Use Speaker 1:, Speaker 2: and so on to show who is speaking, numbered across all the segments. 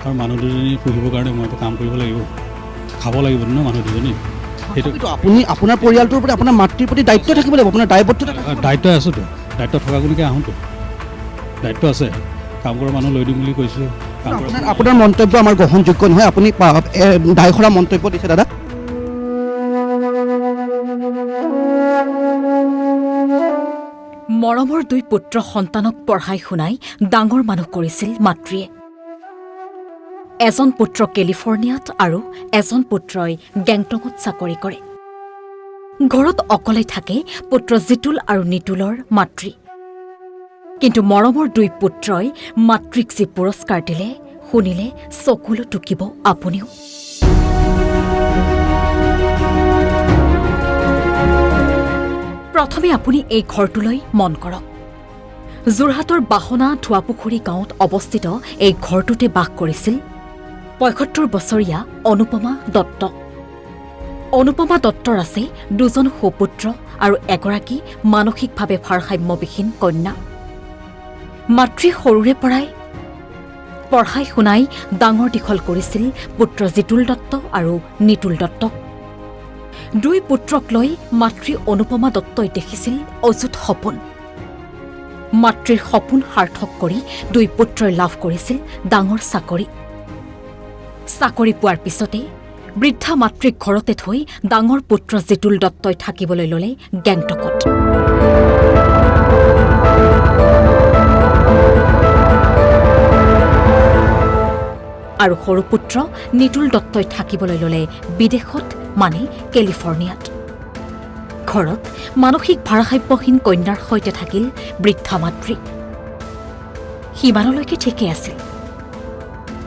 Speaker 1: আৰু মানুহ দুজনী পুহিবৰ কাৰণে মইতো কাম কৰিব লাগিব, খাব লাগিব ন মানুহ দুজনী। সেইটো
Speaker 2: আপুনি আপোনাৰ পৰিয়ালটোৰ প্ৰতি আপোনাৰ মাতৃৰ প্ৰতি দায়িত্ব থাকিব লাগিব, আপোনাৰ দায়বদ্ধতা
Speaker 1: দায়িত্ব আছোতো, দায়িত্ব থকাগুণিকে আহোঁতো, দায়িত্ব আছে। কাম কৰা মানুহ লৈ দিম বুলি কৈছোঁ।
Speaker 2: আপোনাৰ মন্তব্য আমাৰ গ্ৰহণযোগ্য নহয়, আপুনি দায়খৰা মন্তব্য দিছে দাদা।
Speaker 3: মৰমৰ দুই পুত্ৰ সন্তানক পঢ়াই শুনাই ডাঙৰ মানুহ কৰিছিল মাতৃয়ে। এজন পুত্ৰ কেলিফৰ্ণিয়াত আৰু এজন পুত্ৰই গেংটকত চাকৰি কৰে। ঘৰত অকলে থাকে পুত্ৰ জিতুল আৰু নিতুলৰ মাতৃ। কিন্তু মৰমৰ দুই পুত্ৰই মাতৃক যি পুৰস্কাৰ দিলে শুনিলে চকুলো টুকিব আপুনিও। প্ৰথমে আপুনি এই ঘৰটোলৈ মন কৰক। যোৰহাটৰ বাহনা ধোৱাপুখুৰী গাঁৱত অৱস্থিত এই ঘৰটোতে বাস কৰিছিল ৭৫ বছৰীয়া অনুপমা দত্ত। অনুপমা দত্তৰ আছে দুজন সুপুত্ৰ আৰু এগৰাকী মানসিকভাৱে ভাৰসাম্যবিহীন কন্যা। মাতৃ সৰুৰে পৰাই পঢ়াই শুনাই ডাঙৰ দীঘল কৰিছিল পুত্ৰ জিতুল দত্ত আৰু নিতুল দত্তক। দুই পুত্ৰক লৈ মাতৃ অনুপমা দত্তই দেখিছিল অযুত সপোন। মাতৃৰ সপোন সাৰ্থক কৰি দুই পুত্ৰই লাভ কৰিছিল ডাঙৰ চাকৰি। চাকৰি পোৱাৰ পিছতে বৃদ্ধা মাতৃক ঘৰতে থৈ ডাঙৰ পুত্ৰ জিতুল দত্তই থাকিবলৈ ললে গেংটকত। আৰু সৰু পুত্ৰ নিতুল দত্তই থাকিবলৈ ললে বিদেশত, মানে কেলিফৰ্ণিয়াত। ঘৰত মানসিক ভাৰসাম্যহীন কন্যাৰ সৈতে থাকিল বৃদ্ধা মাতৃ। সিমানলৈকে ঠিকেই আছিল,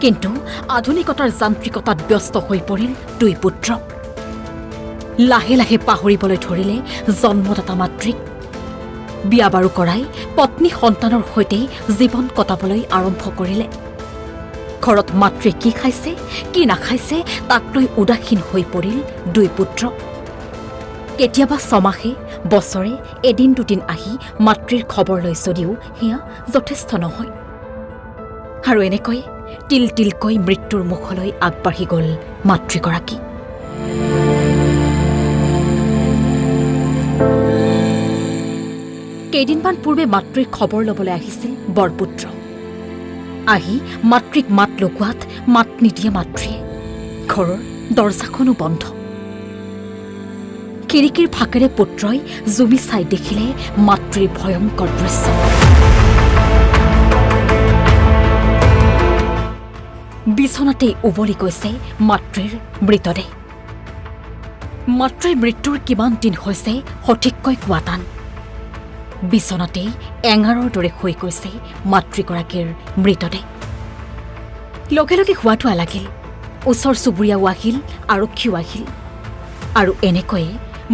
Speaker 3: কিন্তু আধুনিকতাৰ যান্ত্ৰিকতাত ব্যস্ত হৈ পৰিল দুই পুত্ৰ। লাহে লাহে পাহৰিবলৈ ধৰিলে জন্মদাতা মাতৃক। বিয়া বাৰু কৰাই পত্নী সন্তানৰ সৈতে জীৱন কটাবলৈ আৰম্ভ কৰিলে। ঘৰত মাতৃয়ে কি খাইছে কি নাখাইছে তাক লৈ উদাসীন হৈ পৰিল দুই পুত্ৰ। কেতিয়াবা ছমাহে বছৰে এদিন দুদিন আহি মাতৃৰ খবৰ লৈ যদিও সেয়া যথেষ্ট নহয়। আৰু এনেকৈ তিল তিলকৈ মৃত্যুৰ মুখলৈ আগবাঢ়ি গল মাতৃগৰাকী। কেইদিনমান পূৰ্বে মাতৃৰ খবৰ ল'বলৈ আহিছিল বৰপুত্ৰ। আহি মাতৃক মাত লগোৱাত মাত নিদিয়ে মাতৃয়ে। ঘৰৰ দৰজাখনো বন্ধ। খিৰিকীৰ ফাকেৰে পুত্ৰই জুমি চাই দেখিলে মাতৃৰ ভয়ংকৰ দৃশ্য। বিছনাতেই উভলি গৈছে মাতৃৰ মৃতদেহ। মাতৃৰ মৃত্যুৰ কিমান দিন হৈছে সঠিককৈ কোৱা টান। বিছনাতেই এঙাৰৰ দৰে হৈ গৈছে মাতৃগৰাকীৰ মৃতদেহ। লগে লগে হোৱাটো লাগিল, ওচৰ চুবুৰীয়াও আহিল, আৰক্ষীও আহিল। আৰু এনেকৈয়ে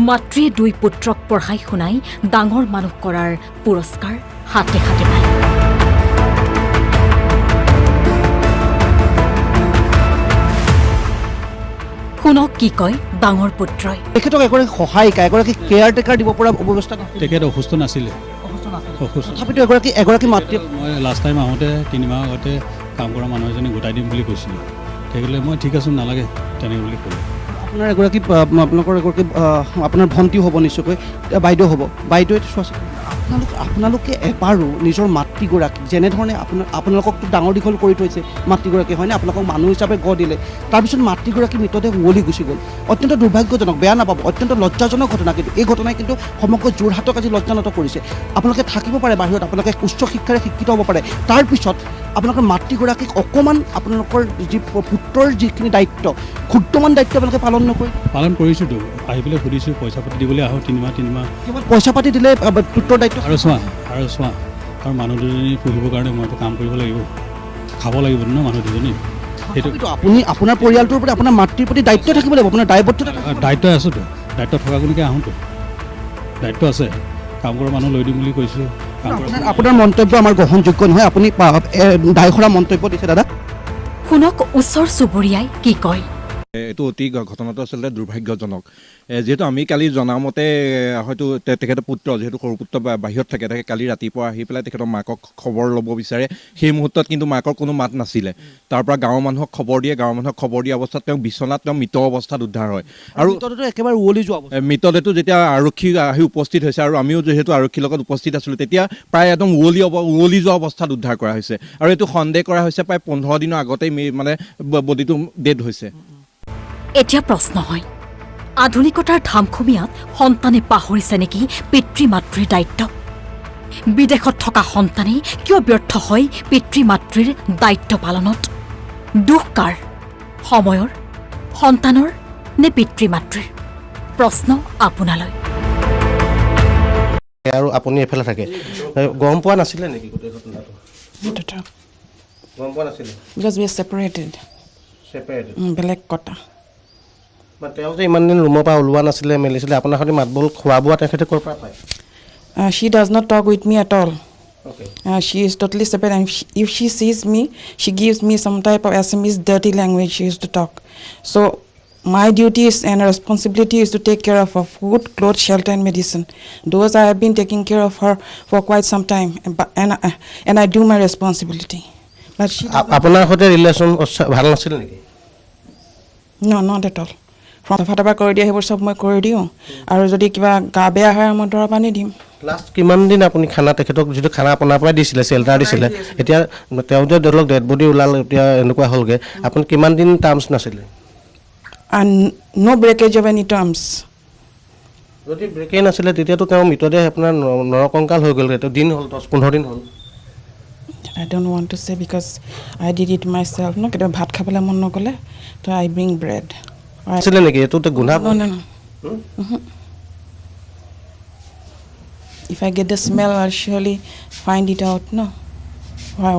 Speaker 3: মাতৃয়ে দুই পুত্ৰক পঢ়াই শুনাই ডাঙৰ মানুহ কৰাৰ পুৰস্কাৰ হাতে হাতে পালে। শুনক কি কয় ডাঙৰ পুত্ৰই। তেখেতক এগৰাকী
Speaker 2: সহায়িকা, এগৰাকী কেয়াৰ টেকাৰ দিব পৰা ব্যৱস্থা
Speaker 1: তেখেত অসুস্থ নাছিলে।
Speaker 2: তথাপিতো এগৰাকী মাতৃ।
Speaker 1: মই লাষ্ট টাইম আহোঁতে 3 মাহ আগতে কাম কৰা মানুহ এজনী গোটাই দিম বুলি কৈছিলোঁ। তেখেতে মই ঠিক আছোঁ, নালাগে তেনেকৈ বুলি ক'লোঁ।
Speaker 2: আপোনাৰ এগৰাকী আপোনালোকৰ এগৰাকী আপোনাৰ ভণ্টিও হ'ব নিশ্চয়কৈ, বাইদেউ হ'ব। বাইদেৱে চোৱাচোন, আপোনালোকে এবাৰো নিজৰ মাতৃগৰাকীক যেনেধৰণে আপোনালোককতো ডাঙৰ দীঘল কৰি থৈছে মাতৃগৰাকী, হয়নে? আপোনালোকক মানুহ হিচাপে গঢ় দিলে, তাৰপিছত মাতৃগৰাকী মৃতদেহ উৱলি গুচি গ'ল। অত্যন্ত দুৰ্ভাগ্যজনক, বেয়া নাপাব, অত্যন্ত লজ্জাজনক ঘটনা। কিন্তু এই ঘটনাই কিন্তু সমগ্ৰ যোৰহাটক আজি লজ্জানত কৰিছে। আপোনালোকে থাকিব পাৰে বাহিৰত, আপোনালোকে উচ্চ শিক্ষাৰে শিক্ষিত হ'ব পাৰে, তাৰপিছত আপোনালোকৰ মাতৃগৰাকীক অকণমান আপোনালোকৰ যি পুত্ৰৰ যিখিনি দায়িত্ব, ক্ষুদ্ৰমান দায়িত্ব আপোনালোকে পালন নকৰি।
Speaker 1: পালন কৰিছোঁতো, আহি পেলাই সুধিছোঁ পইচা পাতি দিবলৈ আহোঁ 3 মাহ
Speaker 2: পইচা পাতি দিলে পুত্ৰৰ দায়িত্ব।
Speaker 1: আৰু চোৱা আৰু মানুহ দুজনী পুহিবৰ কাৰণে মইতো কাম কৰিব লাগিব, খাব লাগিব ন মানুহ দুজনী। সেইটো
Speaker 2: আপুনি আপোনাৰ পৰিয়ালটোৰ প্ৰতি আপোনাৰ মাতৃৰ প্ৰতি দায়িত্ব থাকিব লাগিব, আপোনাৰ দায়বদ্ধতা।
Speaker 1: দায়িত্ব আছোতো, দায়িত্ব থকাগুণিকে আহোঁতো, দায়িত্ব আছে। কাম কৰা মানুহ লৈ দিম বুলি কৈছোঁ।
Speaker 2: আপোনাৰ মন্তব্য আমাৰ গ্ৰহণযোগ্য নহয়, আপুনি দায়খৰা মন্তব্য দিছে দাদা।
Speaker 3: শুনক ওচৰ চুবুৰীয়াই কি কয়।
Speaker 4: এইটো অতি ঘটনাটো আচলতে দুৰ্ভাগ্যজনক যেহেতু আমি কালি জনামতে হয়তো তেখেতৰ পুত্ৰ যেহেতু সৰু পুত্ৰ বাহিৰত থাকে তেখেতে কালি ৰাতিপুৱা আহি পেলাই তেখেতৰ মাকক খবৰ ল'ব বিচাৰে সেই মুহূৰ্তত কিন্তু মাকৰ কোনো মাত নাছিলে তাৰ পৰা গাঁৱৰ মানুহক খবৰ দিয়া অৱস্থাত তেওঁ বিচনাত তেওঁ মৃত অৱস্থাত উদ্ধাৰ হয় আৰু
Speaker 2: মৃতদেহটো একেবাৰে উৱলি যোৱা অৱস্থা।
Speaker 4: মৃতদেহটো যেতিয়া আৰক্ষী আহি উপস্থিত হৈছে আৰু আমিও যিহেতু আৰক্ষীৰ লগত উপস্থিত আছিলোঁ তেতিয়া প্ৰায় একদম উৱলি যোৱা অৱস্থাত উদ্ধাৰ কৰা হৈছে আৰু এইটো সন্দেহ কৰা হৈছে প্ৰায় 15 দিনৰ আগতেই মানে বডিটো ডেড হৈছে।
Speaker 3: এতিয়া প্ৰশ্ন হয় আধুনিকতাৰ ধামখুমীয়াত সন্তানে পাহৰিছে নেকি পিতৃ মাতৃৰ দায়িত্ব বিদেশত থকা সন্তানে কিয় ব্যৰ্থ হয় পিতৃ মাতৃৰ দায়িত্ব পালনত দুখ কাৰ সময়ৰ সন্তানৰ নে পিতৃ মাতৃৰ প্ৰশ্ন আপোনালৈ
Speaker 5: আৰু আপুনি এফালে থাকে গম পোৱা নাছিলে নেকি গোটেই ঘটনাটো গম পোৱা নাছিলে
Speaker 6: because we are separated বেলেগ কথা
Speaker 5: তেওঁ যে ইমান দিন ৰুমৰ পৰা ওলোৱা নাছিলে মেলিছিলে আপোনাৰ সৈতে মাতবোল খোৱা বোৱা তেখেতে ক'ৰ পৰা পায়
Speaker 6: she does not talk with me at all
Speaker 5: okay
Speaker 6: she is totally separate and if she sees me she gives me some type of Assamese dirty language she used to talk so my duty is and responsibility is to take care of her food clothes shelter and medicine those I have been taking care of her for quite some time and I do my responsibility but she
Speaker 5: আপোনাৰ সৈতে relation ভাল নাছিল নেকি
Speaker 6: no not at all ফাটাফা কৰি দিয়া সেইবোৰ চব মই কৰি দিওঁ আৰু যদি কিবা গা বেয়া হয় মই দৰৱ আনি দিম
Speaker 5: লাষ্ট কিমান দিন আপুনি খানা তেখেতক যিটো খানা আপোনাৰ পৰাই দিছিলে চেল্টাৰ দিছিলে এতিয়া তেওঁ যে ধৰক ডেড বডি ওলাল এতিয়া এনেকুৱা হ'লগৈ আপুনি কিমান দিন টাৰ্মছ নাছিলে
Speaker 6: and no breakage of any terms
Speaker 5: যদি ব্ৰেকেই নাছিলে তেতিয়াতো তেওঁ মৃতদেহ আপোনাৰ নৰকংকাল হৈ গ'লগৈ তো দিন হ'ল 10-15 দিন হ'ল
Speaker 6: I don't want to say because I did it myself no কেতিয়াবা ভাত খাবলৈ মন নগ'লে তো I bring bread
Speaker 5: আছিলে নেকি এইটোতে গুণা
Speaker 6: no if I get the smell I'll surely find it out no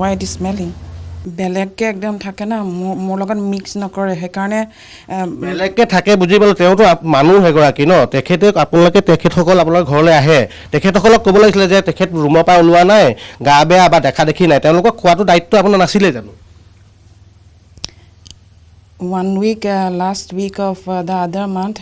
Speaker 6: why it is smelling বেলেগকে একদম থাকে না মোৰ লগত মিক্স নকৰে সেইকাৰণে
Speaker 5: বেলেগকে থাকে বুজি পালোঁ তেওঁতো মানুহ এগৰাকী ন তেখেতে আপোনালোকে তেখেতসকল আপোনাৰ ঘৰলৈ আহে তেখেতসকলক ক'ব লাগিছিলে যে তেখেত ৰুমৰ পৰা ওলোৱা নাই গা বেয়া বা দেখা দেখি নাই তেওঁলোকক খোৱাটো দায়িত্ব আপোনাৰ নাছিলে জানো
Speaker 6: 1 week last week of the other month